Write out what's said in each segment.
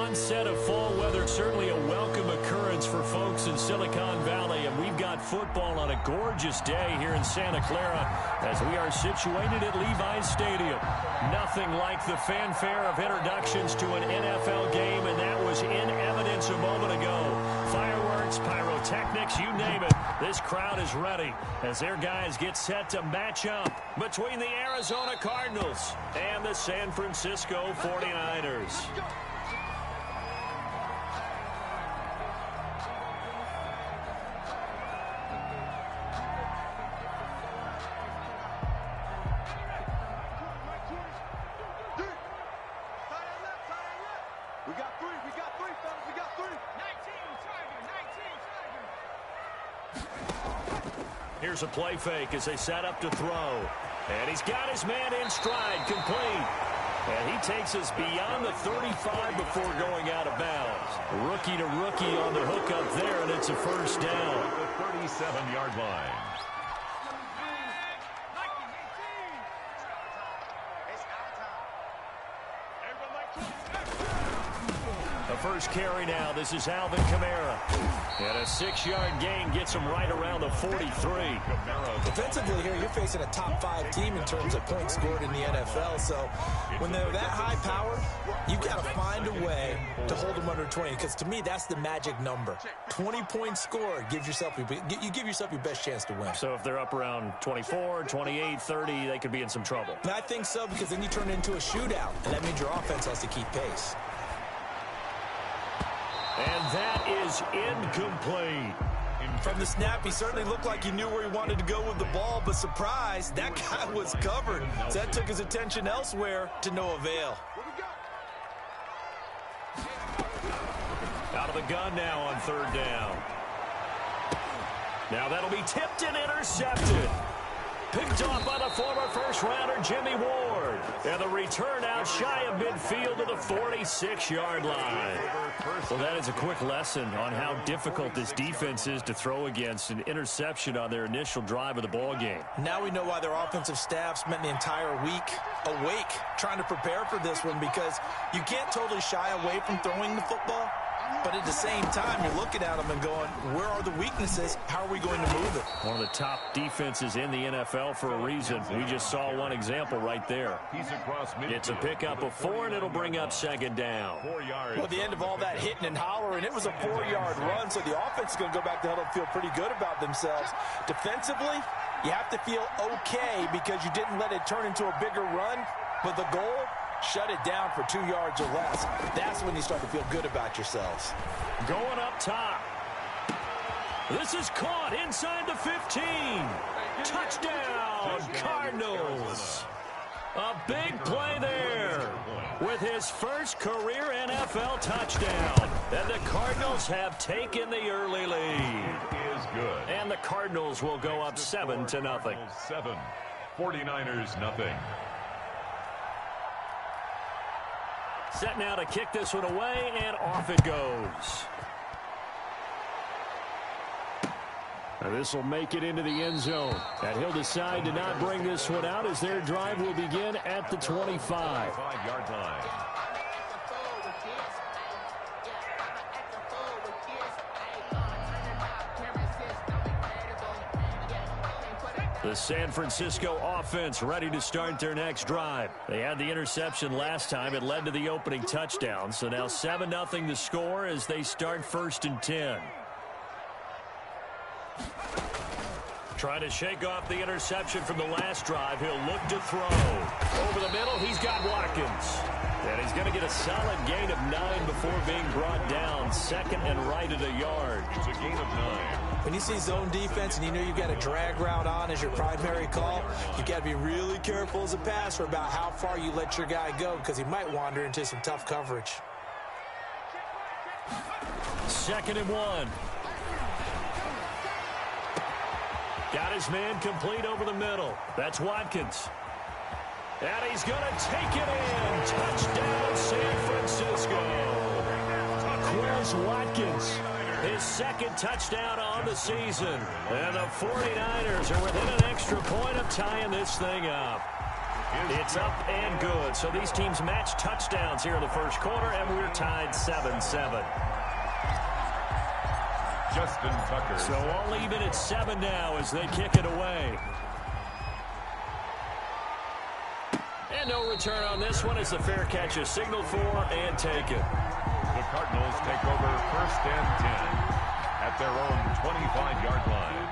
onset of fall weather, certainly a welcome occurrence for folks in Silicon Valley, and we've got football on a gorgeous day here in Santa Clara as we are situated at Levi's Stadium. Nothing like the fanfare of introductions to an NFL game, and that was in evidence a moment ago. Fireworks, pyrotechnics, you name it. This crowd is ready as their guys get set to match up between the Arizona Cardinals and the San Francisco 49ers. Here's a play fake as they set up to throw. And he's got his man in stride, complete. And he takes us beyond the 35 before going out of bounds. Rookie to rookie on the hook up there, and it's a first down. The 37-yard line. The first carry now. This is Alvin Kamara. And a 6-yard gain gets him right around the 43. Defensively here, you're facing a top 5 team in terms of points scored in the NFL. So when they're that high powered, you've got to find a way to hold them under 20. Because to me, that's the magic number. 20 points scored gives yourself you give yourself your best chance to win. So if they're up around 24, 28, 30, they could be in some trouble. And I think so, because then you turn it into a shootout. And that means your offense has to keep pace. And that is incomplete. From the snap, he certainly looked like he knew where he wanted to go with the ball, but surprise, that guy was covered. So that took his attention elsewhere to no avail. Out of the gun now on third down. Now that'll be tipped and intercepted. Picked off by the former first-rounder Jimmy Ward. And the return out shy of midfield to the 46-yard line. Well, that is a quick lesson on how difficult this defense is to throw against. An interception on their initial drive of the ball game. Now we know why their offensive staff spent the entire week awake trying to prepare for this one, because you can't totally shy away from throwing the football. But at the same time, you're looking at them and going, where are the weaknesses? How are we going to move it? One of the top defenses in the NFL for a reason. We just saw one example right there. It's a pickup of 4, and it'll bring up second down. 4 yards. Well, at the end of all that hitting and hollering, it was a 4-yard run, so the offense is going to go back to huddle and feel pretty good about themselves. Defensively, you have to feel okay because you didn't let it turn into a bigger run, but the goal, shut it down for 2 yards or less. That's when you start to feel good about yourselves. Going up top. This is caught inside the 15. Touchdown, Cardinals. A big play there with his first career NFL touchdown. And the Cardinals have taken the early lead. Is good. And the Cardinals will go up 7-0. 7. 49ers nothing. Set now to kick this one away, and off it goes. And this will make it into the end zone. And he'll decide to not bring this one out as their drive will begin at the 25. 5-yard line. The San Francisco offense ready to start their next drive. They had the interception last time. It led to the opening touchdown. So now 7-0 to score as they start 1st and 10. Trying to shake off the interception from the last drive. He'll look to throw. Over the middle, he's got Watkins. And he's going to get a solid gain of 9 before being brought down. 2nd and right at a yard. It's a gain of 9. When you see zone defense and you know you've got a drag route on as your primary call, you've got to be really careful as a passer about how far you let your guy go, because he might wander into some tough coverage. 2nd and 1. Got his man complete over the middle. That's Watkins. And he's going to take it in. Touchdown, San Francisco. Quez Watkins, his 2nd touchdown on the season. And the 49ers are within an extra point of tying this thing up. It's up and good. So these teams match touchdowns here in the first quarter, and we're tied 7-7. Justin Tucker. So all even at 7 now as they kick it away. And no return on this one. It's a fair catch, a signal for, and take it. The Cardinals take over 1st and 10 at their own 25-yard line.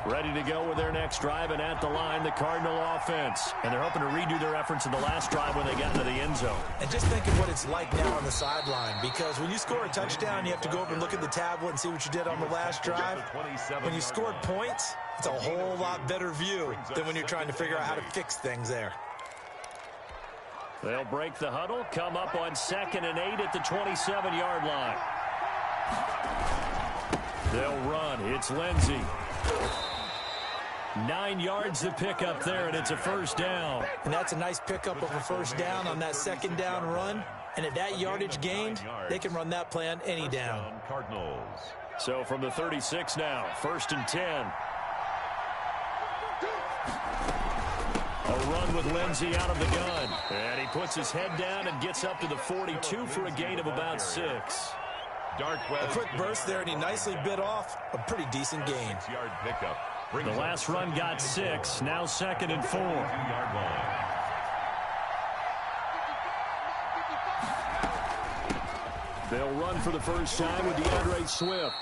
Ready to go with their next drive, and at the line, the Cardinal offense. And they're hoping to redo their efforts in the last drive when they got into the end zone. And just think of what it's like now on the sideline, because when you score a touchdown, you have to go over and look at the tablet and see what you did on the last drive. When you scored points, it's a whole lot better view than when you're trying to figure out how to fix things there. They'll break the huddle, come up on 2nd and 8 at the 27-yard line. They'll run. It's Lindsey. 9 yards to pick up there, and it's a first down. And that's a nice pickup of a first down on that 2nd down run. And at that yardage gained, they can run that play on any down. Cardinals. So from the 36 now, 1st and 10. A run with Lindsey out of the gun. And he puts his head down and gets up to the 42 for a gain of about 6. A quick burst there, and he nicely bit off a pretty decent gain. 6-yard pickup. The last run got 6. Now 2nd and 4. 2-yard line. They'll run for the first time with DeAndre Swift.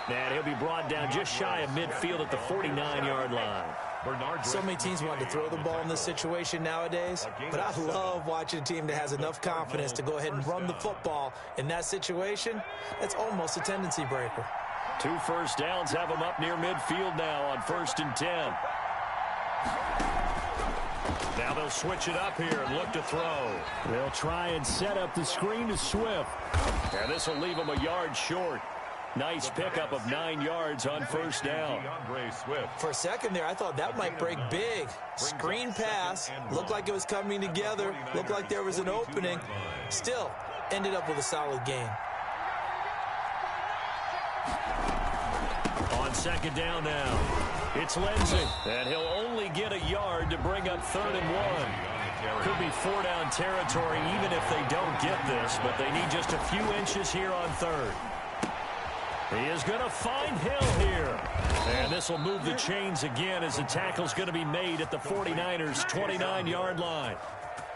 And he'll be brought down just shy of midfield at the 49-yard line. So many teams want to throw the ball in this situation nowadays, but I love watching a team that has enough confidence to go ahead and run the football. In that situation, that's almost a tendency breaker. 2 first downs have them up near midfield now on 1st and 10. Now they'll switch it up here and look to throw. They'll try and set up the screen to Swift. And this will leave them a yard short. Nice pickup of 9 yards on first down. For a second there, I thought that might break big. Screen pass. Looked like it was coming together. Looked like there was an opening. Still, ended up with a solid gain. On 2nd down now, it's Lindsey. And he'll only get a yard to bring up 3rd and 1. Could be 4-down territory even if they don't get this, but they need just a few inches here on 3rd. He is going to find Hill here. And this will move the chains again as the tackle's going to be made at the 49ers' 29-yard line.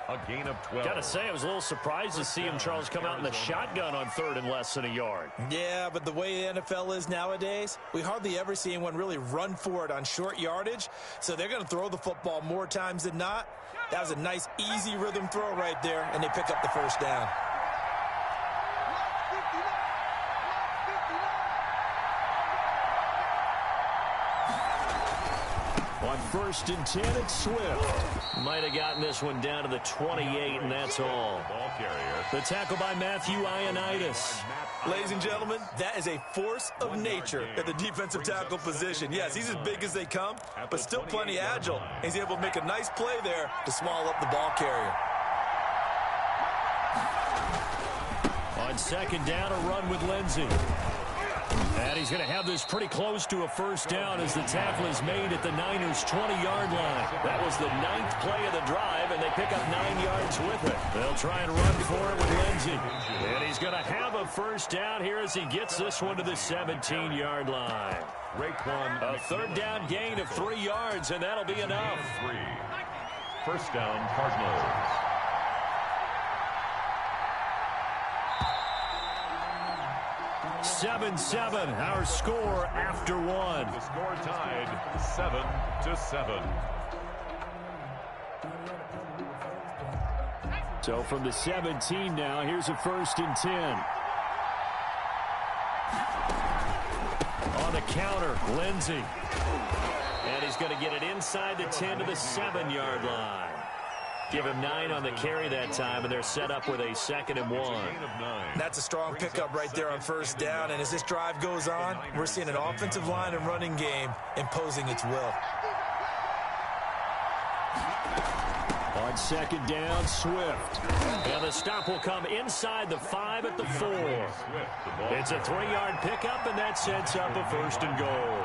A gain of 12. Got to say, I was a little surprised to see him, Charles, come out in the shotgun on 3rd and less than a yard. Yeah, but the way the NFL is nowadays, we hardly ever see anyone really run for it on short yardage. So they're going to throw the football more times than not. That was a nice, easy rhythm throw right there, and they pick up the first down. On 1st and 10, it's Swift. Might have gotten this one down to the 28, and that's all. The tackle by Matthew Ioannidis. Ladies and gentlemen, that is a force of nature at the defensive tackle position. Yes, he's as big as they come, but still plenty agile. He's able to make a nice play there to swallow up the ball carrier. On 2nd down, a run with Lindsey. And he's going to have this pretty close to a first down as the tackle is made at the Niners' 20-yard line. That was the 9th play of the drive, and they pick up 9 yards with it. They'll try and run for it with Lindsey. And he's going to have a first down here as he gets this one to the 17-yard line. A 3rd down gain of 3 yards, and that'll be enough. 1st down, Cardinals. 7-7, our score after 1. The score tied 7-7. So from the 17 now, here's a 1st and 10. On the counter, Lindsey. And he's going to get it inside the 10 to the 7-yard line. Give him 9 on the carry that time, and they're set up with a 2nd and 1. That's a strong pickup right there on first down, and as this drive goes on, we're seeing an offensive line and running game imposing its will. On second down, Swift. And the stop will come inside the 5 at the 4. It's a 3-yard pickup, and that sets up a first and goal.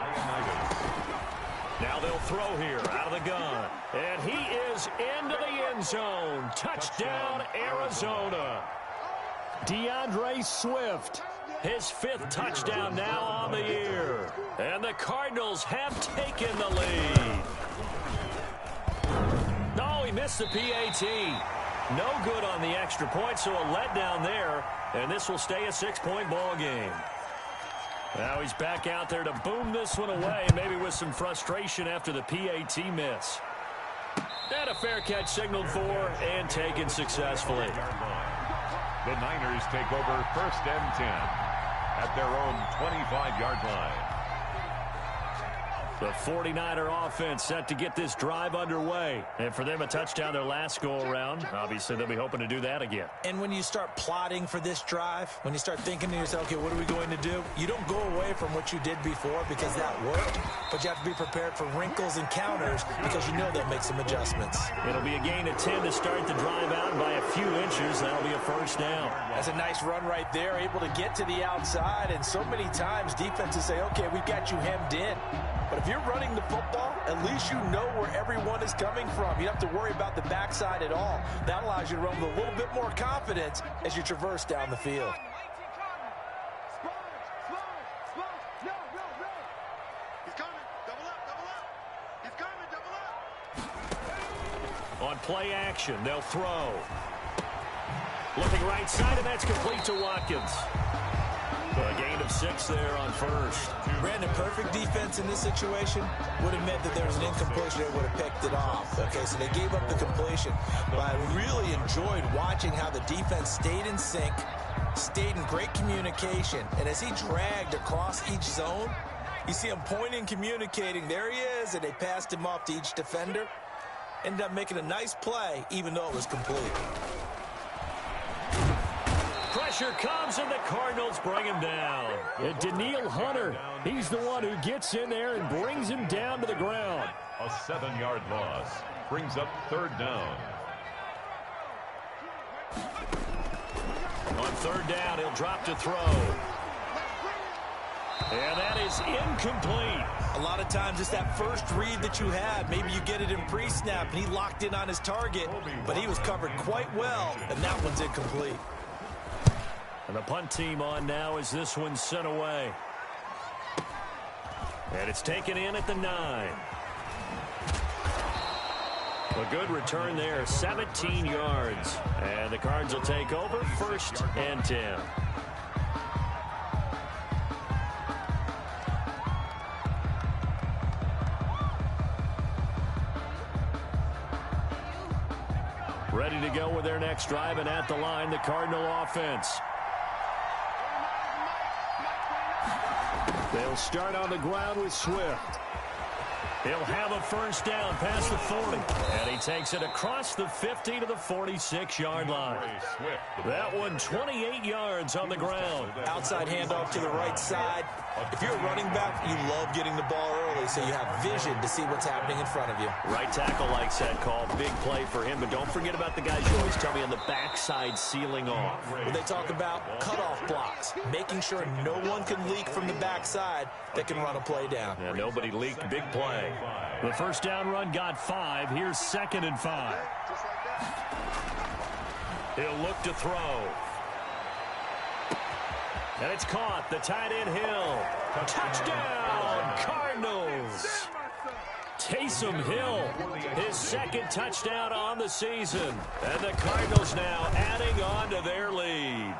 Now they'll throw here out of the gun. And he is into the end zone. Touchdown, Arizona. DeAndre Swift, his 5th touchdown now on the year. And the Cardinals have taken the lead. No, he missed the PAT. No good on the extra point, so a letdown there. And this will stay a 6-point ball game. Now he's back out there to boom this one away, maybe with some frustration after the PAT miss. And a fair catch signaled for and taken successfully. The Niners take over 1st and 10 at their own 25-yard line. The 49er offense set to get this drive underway. And for them, a touchdown their last go-around. Obviously, they'll be hoping to do that again. And when you start plotting for this drive, when you start thinking to yourself, okay, what are we going to do? You don't go away from what you did before because that worked. But you have to be prepared for wrinkles and counters because you know they'll make some adjustments. It'll be a gain of 10 to start the drive out by a few inches. That'll be a first down. That's a nice run right there, able to get to the outside. And so many times defenses say, okay, we've got you hemmed in. But if you're running the football, at least you know where everyone is coming from. You don't have to worry about the backside at all. That allows you to run with a little bit more confidence as you traverse down the field. On play action, they'll throw. Looking right side, and that's complete to Watkins. A gain of 6 there on first. Brandon, perfect defense in this situation would have meant that there was an incompletion that would have picked it off. Okay, so they gave up the completion. But I really enjoyed watching how the defense stayed in sync, stayed in great communication. And as he dragged across each zone, you see him pointing, communicating. There he is, and they passed him off to each defender. Ended up making a nice play, even though it was complete. Pressure comes, and the Cardinals bring him down. And Danielle Hunter, he's the one who gets in there and brings him down to the ground. A 7-yard loss brings up 3rd down. On 3rd down, he'll drop to throw. And that is incomplete. A lot of times it's that first read that you had. Maybe you get it in pre-snap, and he locked in on his target, but he was covered quite well, and that one's incomplete. And the punt team on now as this one's sent away. And it's taken in at the 9. A good return there, 17 yards. And the Cards will take over 1st and 10. Ready to go with their next drive, and at the line, the Cardinal offense. They'll start on the ground with Swift. He'll have a first down past the 40. And he takes it across the 50 to the 46-yard line. That one 28 yards on the ground. Outside handoff to the right side. If you're a running back, you love getting the ball early so you have vision to see what's happening in front of you. Right tackle likes that call. Big play for him. But don't forget about the guys you always tell me on the backside sealing off. When they talk about cutoff blocks, making sure no one can leak from the backside that can run a play down. Yeah, nobody leaked. Big play. The first down run got 5. Here's 2nd and 5. He'll look to throw. And it's caught. The tight end Hill. Touchdown, Cardinals. Taysom Hill, his 2nd touchdown on the season. And the Cardinals now adding on to their lead.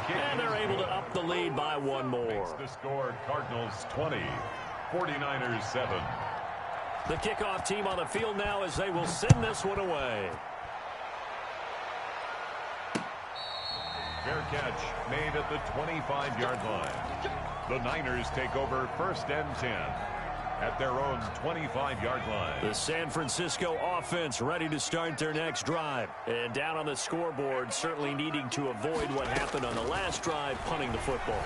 And they're able to up the lead by 1 more. The score, Cardinals 20, 49ers 7. The kickoff team on the field now as they will send this one away. Fair catch made at the 25-yard line. The Niners take over 1st and 10 at their own 25-yard line. The San Francisco offense ready to start their next drive. And down on the scoreboard, certainly needing to avoid what happened on the last drive, punting the football.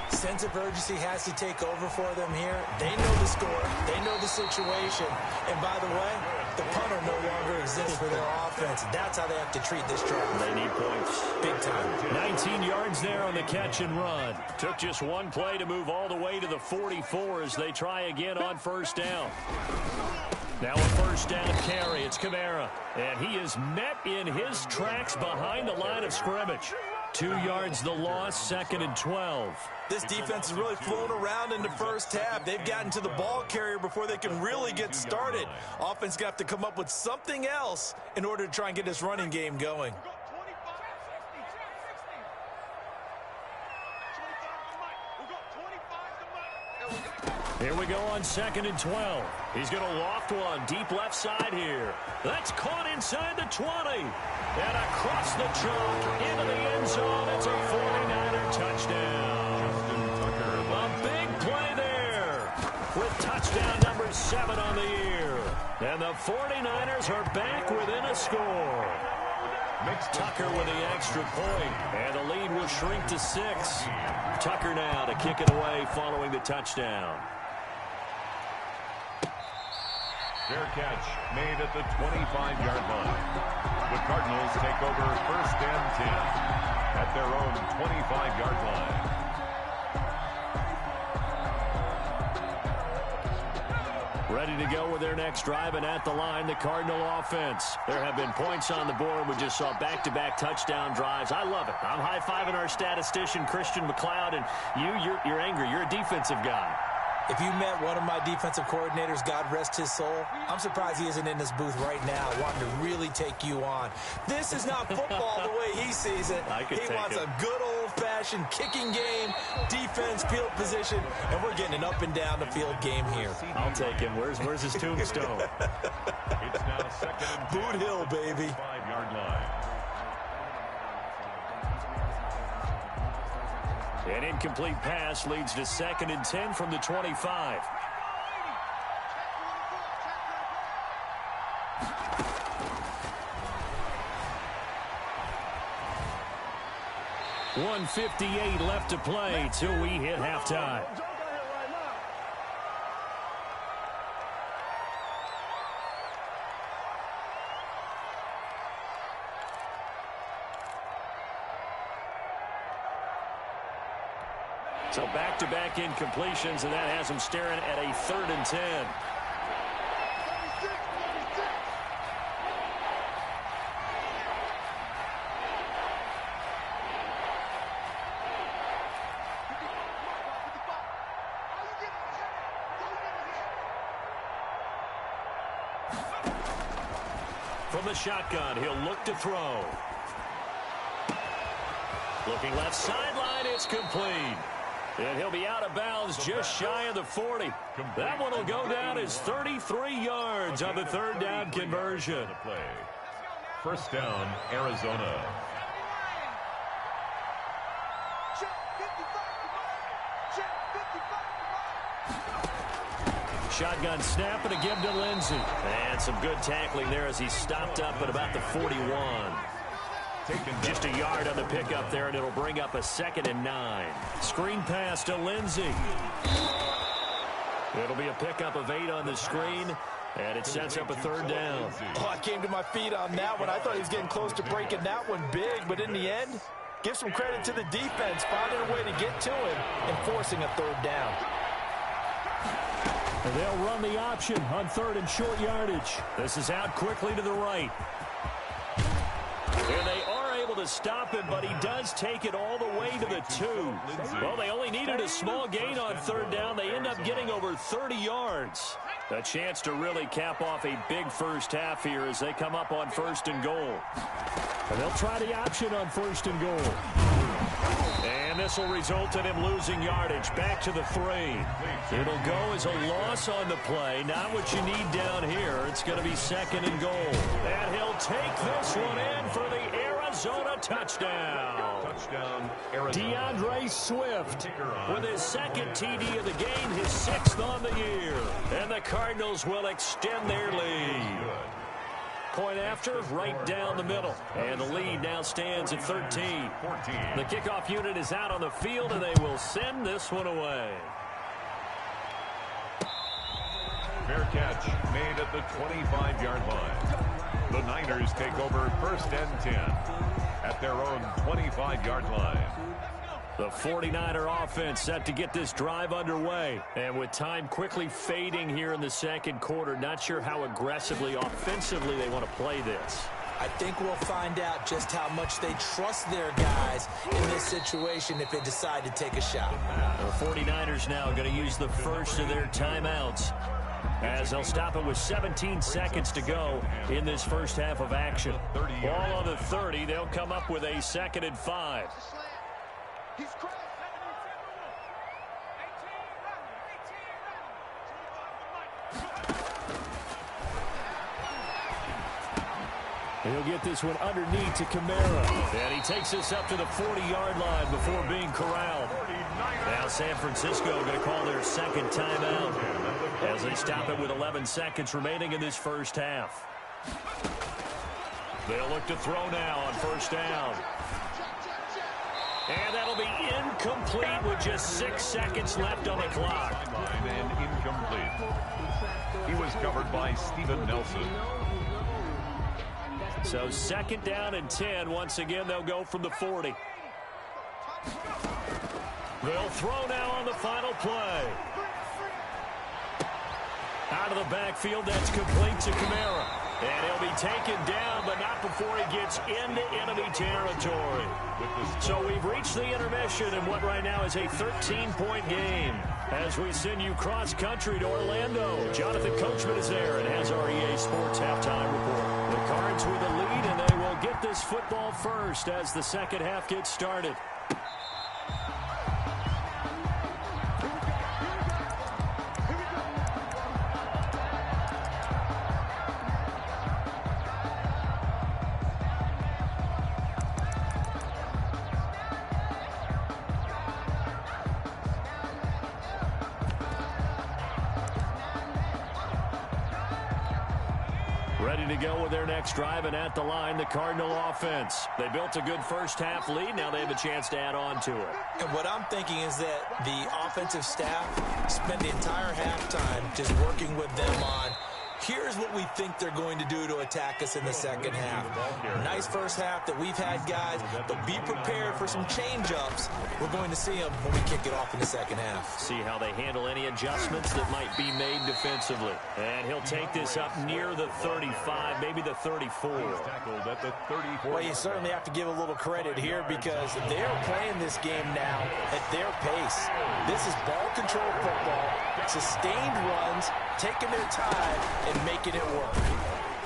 Sense of urgency has to take over for them here. They know the score. They know the the situation. And by the way, the punter no longer exists for their offense. That's how they have to treat this drive. They need points. Big time. 19 yards there on the catch and run. Took just one play to move all the way to the 44 as they try again on first down. Now a first down carry. It's Kamara. And he is met in his tracks behind the line of scrimmage. 2 yards the loss, 2nd and 12. This defense has really flown around in the first half. They've gotten to the ball carrier before they can really get started. Offense got to come up with something else in order to try and get this running game going. Here we go on 2nd and 12. He's going to loft one deep left side here. That's caught inside the 20. And across the chalk into the end zone. It's a 49er touchdown. A big play there with touchdown number 7 on the year. And the 49ers are back within a score. Tucker with the extra point. And the lead will shrink to 6. Tucker now to kick it away following the touchdown. Fair catch made at the 25-yard line. The Cardinals take over first and 10 at their own 25-yard line. Ready to go with their next drive, and at the line, the Cardinal offense. There have been points on the board. We just saw back-to-back touchdown drives. I love it. I'm high-fiving our statistician, Christian McLeod, and you're angry. You're a defensive guy. If you met one of my defensive coordinators, God rest his soul, I'm surprised he isn't in this booth right now wanting to really take you on. This is not football the way he sees it. He wants a good old-fashioned kicking game, defense, field position, and we're getting an up-and-down-the-field game here. I'll take him. Where's his tombstone? It's now 2nd and 10. Boot Hill, baby. 5-yard line. An incomplete pass leads to 2nd and 10 from the 25. .158 left to play till we hit halftime. So back-to-back incompletions, and that has them staring at a 3rd and 10. From the shotgun, he'll look to throw. Looking left sideline, it's complete. And he'll be out of bounds just shy of the 40. That one will go down as 33 yards on the 3rd down conversion. First down, Arizona. Shotgun snap and a give to Lindsey. And some good tackling there as he stopped up at about the 41. Just a yard on the pickup there, and it'll bring up a 2nd and 9. Screen pass to Lindsey. It'll be a pickup of 8 on the screen, and it sets up a 3rd down. Oh, I came to my feet on that one. I thought he was getting close to breaking that one big, but in the end, give some credit to the defense, finding a way to get to him and forcing a 3rd down. And they'll run the option on 3rd and short yardage. This is out quickly to the right. And they are able to stop him, but he does take it all the way to the 2. Well, they only needed a small gain on 3rd down. They end up getting over 30 yards. A chance to really cap off a big first half here as they come up on 1st and goal. And they'll try the option on 1st and goal. And this will result in him losing yardage back to the 3. It'll go as a loss on the play. Not what you need down here. It's going to be 2nd and goal. And he'll take this one in for the Arizona touchdown. DeAndre Swift with his 2nd TD of the game, his 6th on the year. And the Cardinals will extend their lead. Point after, right down the middle. And the lead now stands at 13. The kickoff unit is out on the field, and they will send this one away. Fair catch made at the 25-yard line. The Niners take over 1st and 10 at their own 25-yard line. The 49er offense set to get this drive underway. And with time quickly fading here in the second quarter, not sure how aggressively, offensively they want to play this. I think we'll find out just how much they trust their guys in this situation if they decide to take a shot. The 49ers now going to use the first of their timeouts, as they'll stop it with 17 seconds to go in this first half of action. Ball on the 30. They'll come up with a 2nd and 5. He'll get this one underneath to Kamara. And he takes this up to the 40-yard line before being corralled. Now San Francisco going to call their 2nd timeout as they stop it with 11 seconds remaining in this first half. They'll look to throw now on 1st down. And that'll be incomplete with just 6 seconds left on the clock. And incomplete. He was covered by Steven Nelson. So 2nd down and 10. Once again, they'll go from the 40. They'll throw now on the final play. Out of the backfield, that's complete to Kamara. And he'll be taken down, but not before he gets into enemy territory. So we've reached the intermission in what right now is a 13-point game. As we send you cross-country to Orlando, Jonathan Coachman is there and has our EA Sports halftime report. The Cards with the lead, and they will get this football first as the second half gets started. Ready to go with their next drive, and at the line, the Cardinal offense. They built a good first half lead. Now they have a chance to add on to it. And what I'm thinking is that the offensive staff spent the entire halftime just working with them on, here's what we think they're going to do to attack us in the second half. Nice first half that we've had, guys, but be prepared for some change-ups. We're going to see them when we kick it off in the second half. See how they handle any adjustments that might be made defensively. And he'll take this up near the 35, maybe the 34. At the 34. Well, you certainly have to give a little credit here because they're playing this game now at their pace. This is ball control football, sustained runs, taking their time, and making it work.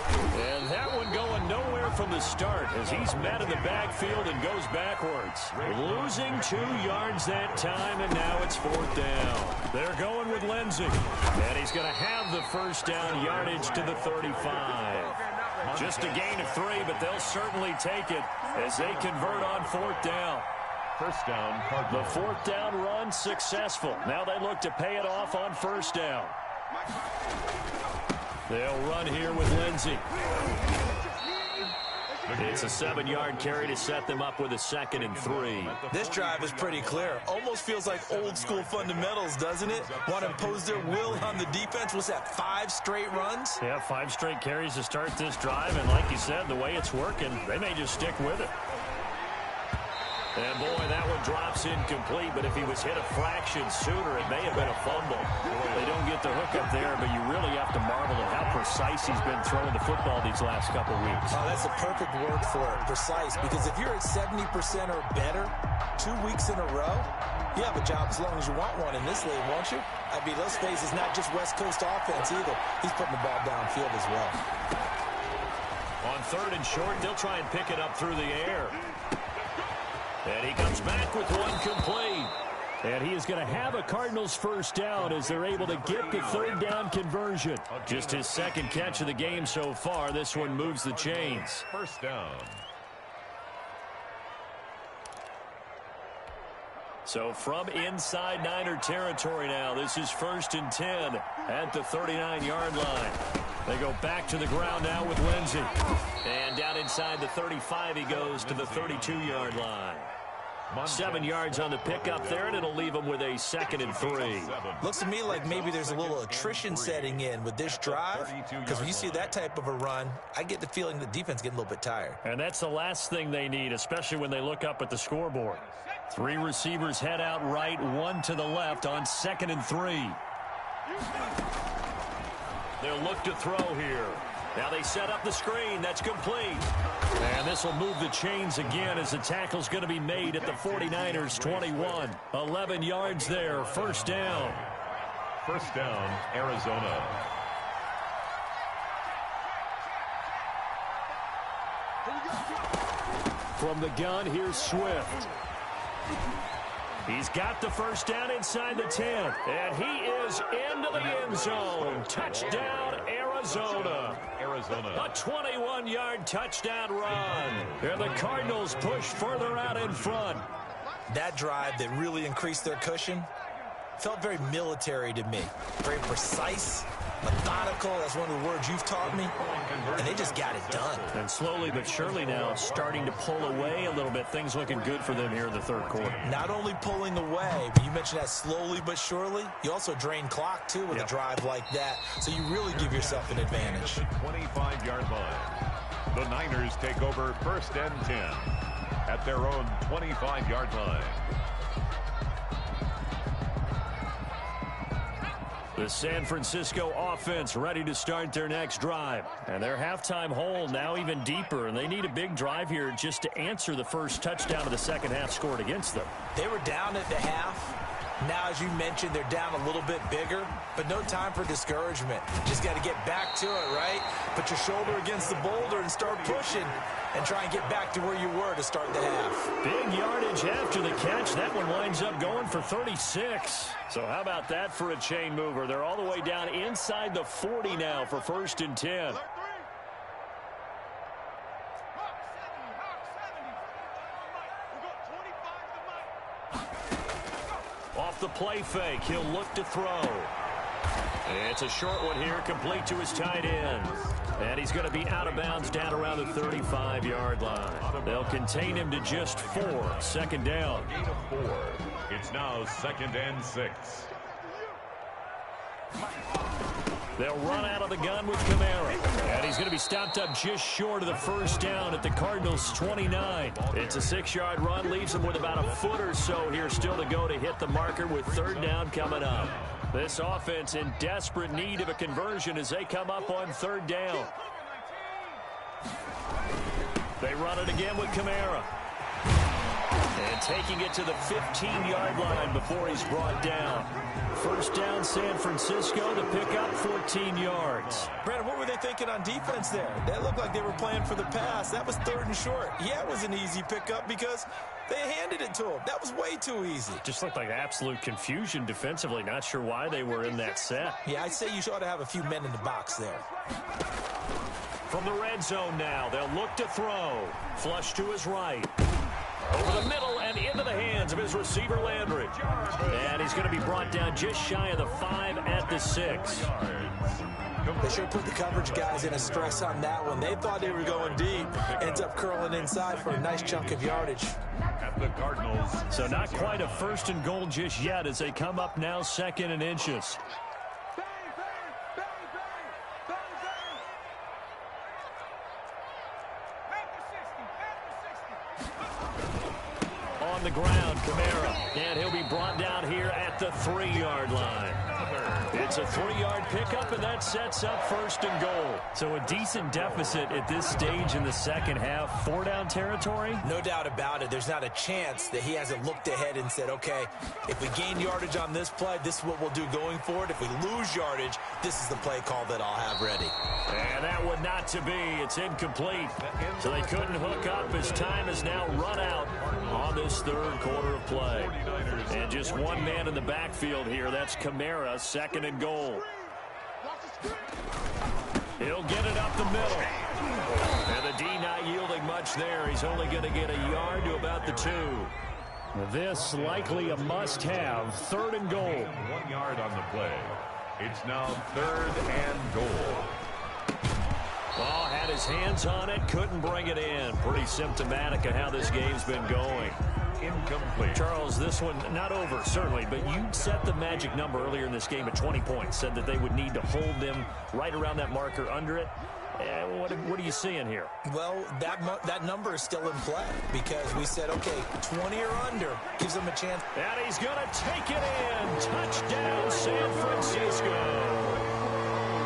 And that one going nowhere from the start as he's met in the backfield and goes backwards. Losing 2 yards that time, and now it's 4th down. They're going with Lindsey. And he's going to have the first down yardage to the 35. Just a gain of 3, but they'll certainly take it as they convert on 4th down. First down, the 4th down run successful. Now they look to pay it off on 1st down. They'll run here with Lindsey. It's a 7-yard carry to set them up with a 2nd and 3. This drive is pretty clear. Almost feels like old school fundamentals, doesn't it? Want to impose their will on the defense. What's that, 5 straight runs? Yeah, 5 straight carries to start this drive. And like you said, the way it's working, they may just stick with it. And boy, that one drops incomplete, but if he was hit a fraction sooner, it may have been a fumble. They don't get the hook up there, but you really have to marvel at how precise he's been throwing the football these last couple weeks. Oh, that's a perfect word for it, precise, because if you're at 70% or better 2 weeks in a row, you have a job as long as you want one in this league, won't you? I mean, let's face it, it's not just West Coast offense either. He's putting the ball downfield as well. On 3rd and short, they'll try and pick it up through the air. And he comes back with one complete. And he is going to have a Cardinals first down as they're able to get the 3rd down conversion. Just his 2nd catch of the game so far. This one moves the chains. First down. So from inside Niner territory now, this is 1st and 10 at the 39-yard line. They go back to the ground now with Lindsey. And down inside the 35, he goes to the 32-yard line. 7 yards on the pickup there, and it'll leave them with a 2nd and 3. Looks to me like maybe there's a little attrition setting in with this drive, because when you see that type of a run, I get the feeling the defense getting a little bit tired. And that's the last thing they need, especially when they look up at the scoreboard. 3 receivers head out right, 1 to the left on 2nd and 3. They'll look to throw here. Now they set up the screen. That's complete. And this will move the chains again as the tackle's going to be made at the 49ers 21. 11 yards there. First down. First down, Arizona. From the gun, here's Swift. He's got the first down inside the 10. And he is into the end zone. Touchdown, Arizona. A 21-yard touchdown run. And the Cardinals push further out in front. That drive that really increased their cushion felt very military to me. Very precise, methodical. That's one of the words you've taught me. And they just got it done. And slowly but surely now starting to pull away a little bit. Things looking good for them here in the third quarter. Not only pulling away, but you mentioned that slowly but surely. You also drain clock, too, with a drive like that. So you really give yourself an advantage. 25-yard line. The Niners take over 1st and 10 at their own 25-yard line. The San Francisco offense ready to start their next drive. And their halftime hole now even deeper. And they need a big drive here just to answer the first touchdown of the second half scored against them. They were down at the half. Now, as you mentioned, they're down a little bit bigger, but no time for discouragement. Just got to get back to it, right? Put your shoulder against the boulder and start pushing and try and get back to where you were to start the half. Big yardage after the catch. That one winds up going for 36. So how about that for a chain mover? They're all the way down inside the 40 now for 1st and 10. Off the play fake, he'll look to throw. It's a short one here, complete to his tight end. And he's going to be out of bounds down around the 35-yard line. They'll contain him to just 4. 2nd down. Gain of 4. It's now 2nd and 6. They'll run out of the gun with Kamara. And he's going to be stopped up just short of the first down at the Cardinals' 29. It's a 6-yard run, leaves them with about a foot or so here still to go to hit the marker with 3rd down coming up. This offense in desperate need of a conversion as they come up on 3rd down. They run it again with Kamara. And taking it to the 15-yard line before he's brought down. First down, San Francisco. The pickup, 14 yards. Brandon, what were they thinking on defense there? They looked like they were playing for the pass. That was 3rd and short. Yeah, it was an easy pickup because they handed it to him. That was way too easy. Just looked like absolute confusion defensively. Not sure why they were in that set. Yeah, I'd say you ought to have a few men in the box there. From the red zone now, they'll look to throw. Flush to his right. Over the middle and into the hands of his receiver, Landry. And he's going to be brought down just shy of the 5 at the 6. They sure put the coverage guys in a stress on that one. They thought they were going deep. Ends up curling inside for a nice chunk of yardage. At the Cardinals. So not quite a 1st and goal just yet as they come up now 2nd and inches. On the ground, Kamara. And he'll be brought down here at the 3-yard line. It's a 3-yard pickup, and that sets up 1st and goal. So a decent deficit at this stage in the second half. 4-down territory? No doubt about it. There's not a chance that he hasn't looked ahead and said, okay, if we gain yardage on this play, this is what we'll do going forward. If we lose yardage, this is the play call that I'll have ready. And that would not to be. It's incomplete. So they couldn't hook up as time has now run out on this 3rd quarter of play. And just one man in the backfield here. That's Kamara, 2nd and goal. He'll get it up the middle. And the D not yielding much there. He's only going to get a yard to about the 2. This likely a must-have. 3rd and goal. 1 yard on the play. It's now 3rd and goal. Ball had his hands on it, couldn't bring it in. Pretty symptomatic of how this game's been going. incomplete. Charles, this one not over, certainly, but you set the magic number earlier in this game at 20 points, said that they would need to hold them right around that marker under it. What are you seeing here? Well, that number is still in play because we said, okay, 20 or under gives them a chance. And he's going to take it in. Touchdown, San Francisco.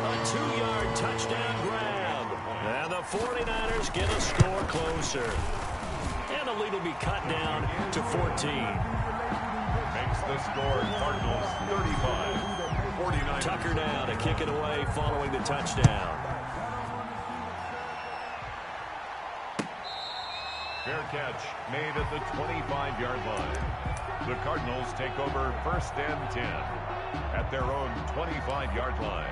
A 2-yard touchdown grab. And the 49ers get a score closer. And the lead will be cut down to 14. Makes the score Cardinals 35. 49. Tucker now to kick it away following the touchdown. Fair catch made at the 25-yard line. The Cardinals take over 1st and 10 at their own 25-yard line.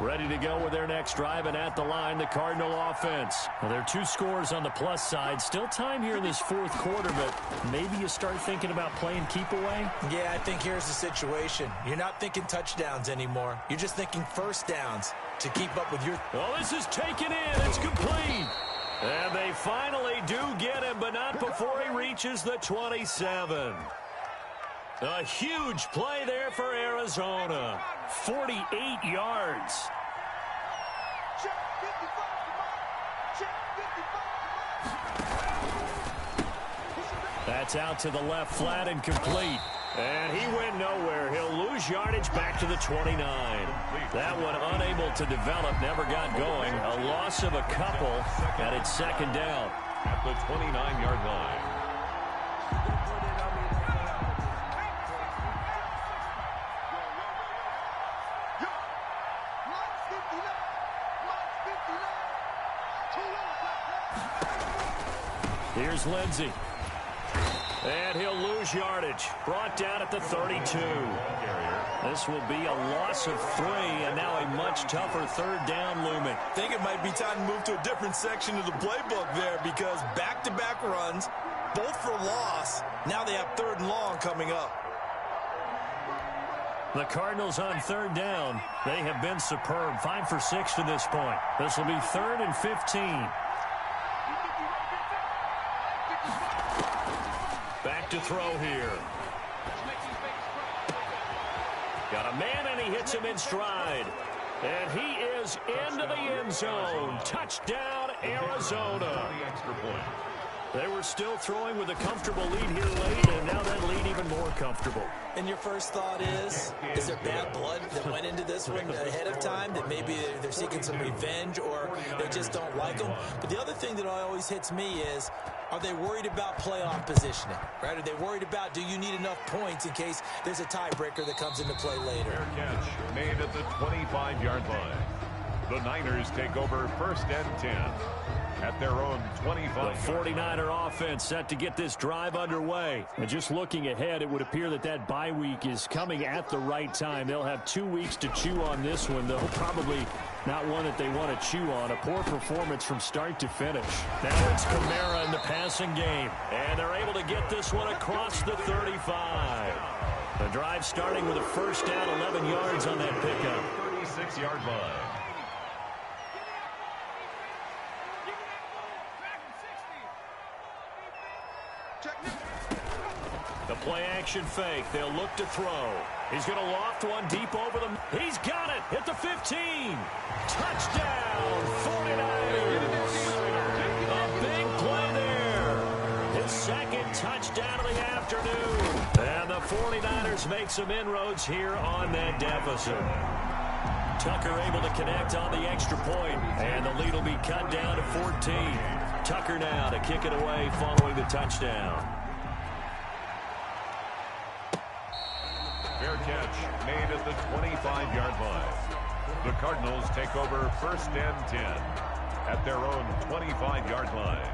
Ready to go with their next drive, and at the line, the Cardinal offense. Well, there are 2 scores on the plus side. Still time here in this 4th quarter, but maybe you start thinking about playing keep away? Yeah, I think here's the situation. You're not thinking touchdowns anymore. You're just thinking first downs to keep up with your... Oh, this is taken in. It's complete. And they finally do get him, but not before he reaches the 27. A huge play there for Arizona. 48 yards. That's out to the left flat and complete. And he went nowhere. He'll lose yardage back to the 29. That one unable to develop, never got going. A loss of a couple, and it's 2nd down. At the 29-yard line. Here's Lindsey. And he'll lose yardage. Brought down at the 32. This will be a loss of 3, and now a much tougher 3rd down looming. I think it might be time to move to a different section of the playbook there because back-to-back runs, both for loss. Now they have 3rd and long coming up. The Cardinals on 3rd down. They have been superb. 5 for 6 to this point. This will be 3rd and 15. Back to throw here. Got a man, and he hits him in stride. And he is into the end zone. Touchdown, Arizona. They were still throwing with a comfortable lead here late, and now that lead even more comfortable. And your first thought is there bad blood that went into this one ahead of time, that maybe they're seeking some revenge or they just don't like them? But the other thing that always hits me is, are they worried about playoff positioning? Right? Are they worried about, do you need enough points in case there's a tiebreaker that comes into play later? Fair catch made at the 25-yard line. The Niners take over 1st and 10 at their own 25. The 49er offense set to get this drive underway. And just looking ahead, it would appear that that bye week is coming at the right time. They'll have 2 weeks to chew on this one, though probably not one that they want to chew on. A poor performance from start to finish. Now it's Kamara in the passing game. And they're able to get this one across the 35. The drive starting with a 1st down, 11 yards on that pickup. 36-yard line. The play-action fake. They'll look to throw. He's going to loft one deep over them. He's got it at the 15. Touchdown, 49ers. A big play there. His 2nd touchdown of the afternoon. And the 49ers make some inroads here on that deficit. Tucker able to connect on the extra point, and the lead will be cut down to 14. Tucker now to kick it away following the touchdown. Fair catch made at the 25-yard line. The Cardinals take over 1st and 10 at their own 25-yard line.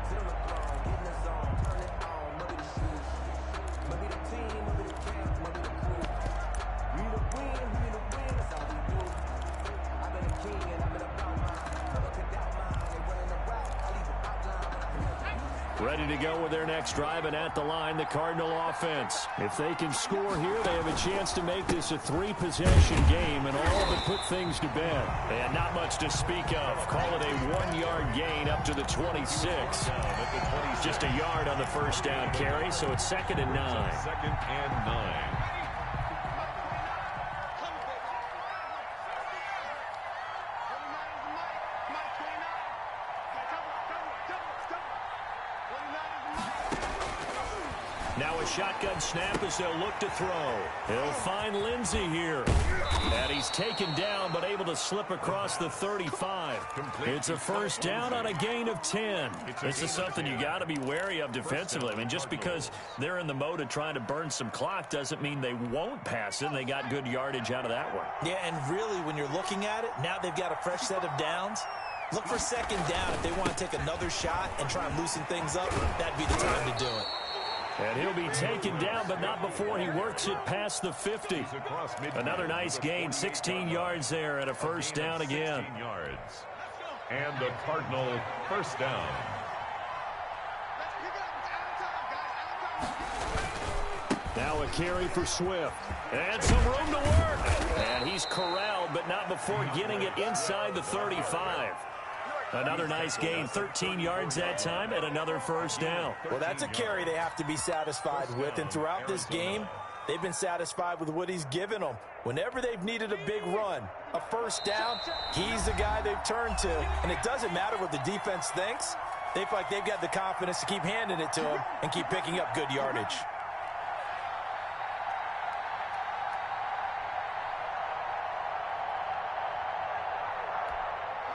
Ready to go with their next drive, and at the line, the Cardinal offense. If they can score here, they have a chance to make this a 3-possession game and all but put things to bed. And not much to speak of. Call it a 1-yard gain up to the 26. Just a yard on the first down carry, so it's 2nd and 9. 2nd and 9. Now a shotgun snap as they'll look to throw. He'll find Lindsey here. And he's taken down but able to slip across the 35. It's a first down on a gain of 10. This is something you got to be wary of defensively. I mean, just because they're in the mode of trying to burn some clock doesn't mean they won't pass it. And they got good yardage out of that one. Yeah, and really when you're looking at it, now they've got a fresh set of downs. Look for 2nd down if they want to take another shot and try and loosen things up. That'd be the time to do it. And he'll be taken down, but not before he works it past the 50. Another nice gain, 16 yards there, and a first down again. 16 yards. And the Cardinal first down. Now a carry for Swift. And some room to work. And he's corralled, but not before getting it inside the 35. Another nice gain, 13 yards that time, and another first down. Well, that's a carry they have to be satisfied with, and throughout this game, they've been satisfied with what he's given them. Whenever they've needed a big run, a first down, he's the guy they've turned to, and it doesn't matter what the defense thinks. They feel like they've got the confidence to keep handing it to him and keep picking up good yardage.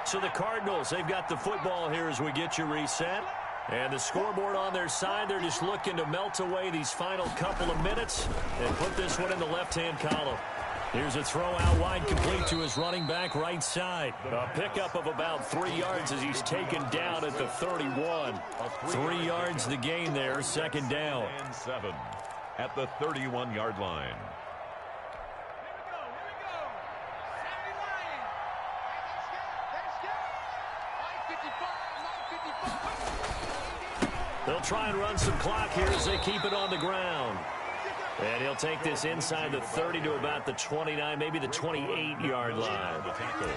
So the Cardinals, they've got the football here as we get you reset. And the scoreboard on their side, they're just looking to melt away these final couple of minutes and put this one in the left-hand column. Here's a throw out wide, complete to his running back right side. A pickup of about 3 yards as he's taken down at the 31. 3 yards the gain there, 2nd down. And 7 at the 31-yard line. They'll try and run some clock here as they keep it on the ground. And he'll take this inside the 30 to about the 29, maybe the 28-yard line.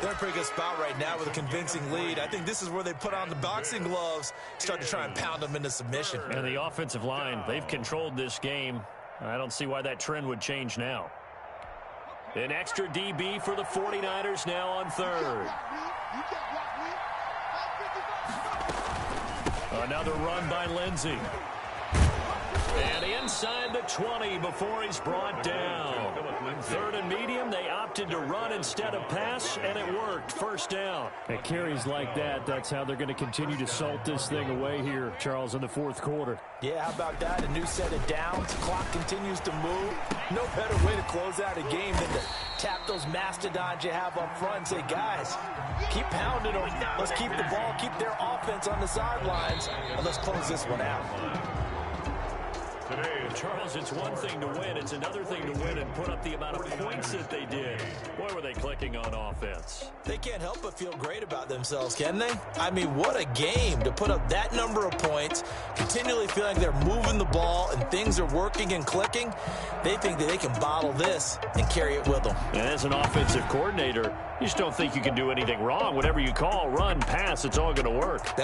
They're in a pretty good spot right now with a convincing lead. I think this is where they put on the boxing gloves, start to try and pound them into submission. And the offensive line, they've controlled this game. I don't see why that trend would change now. An extra DB for the 49ers now on 3rd. Another run by Lindsey. And inside the 20 before he's brought down. 3rd and medium, they opted to run instead of pass, and it worked. First down. At carries like that, that's how they're going to continue to salt this thing away here, Charles, in the 4th quarter. Yeah, how about that? A new set of downs. Clock continues to move. No better way to close out a game than to tap those mastodons you have up front and say, guys, keep pounding them. Let's keep the ball, keep their offense on the sidelines, and let's close this one out. Today, Charles, it's one thing to win. It's another thing to win and put up the amount of points that they did. Boy, were they clicking on offense. They can't help but feel great about themselves, can they? I mean, what a game to put up that number of points, continually feeling like they're moving the ball and things are working and clicking. They think that they can bottle this and carry it with them. And as an offensive coordinator, you just don't think you can do anything wrong. Whatever you call, run, pass, it's all going to work.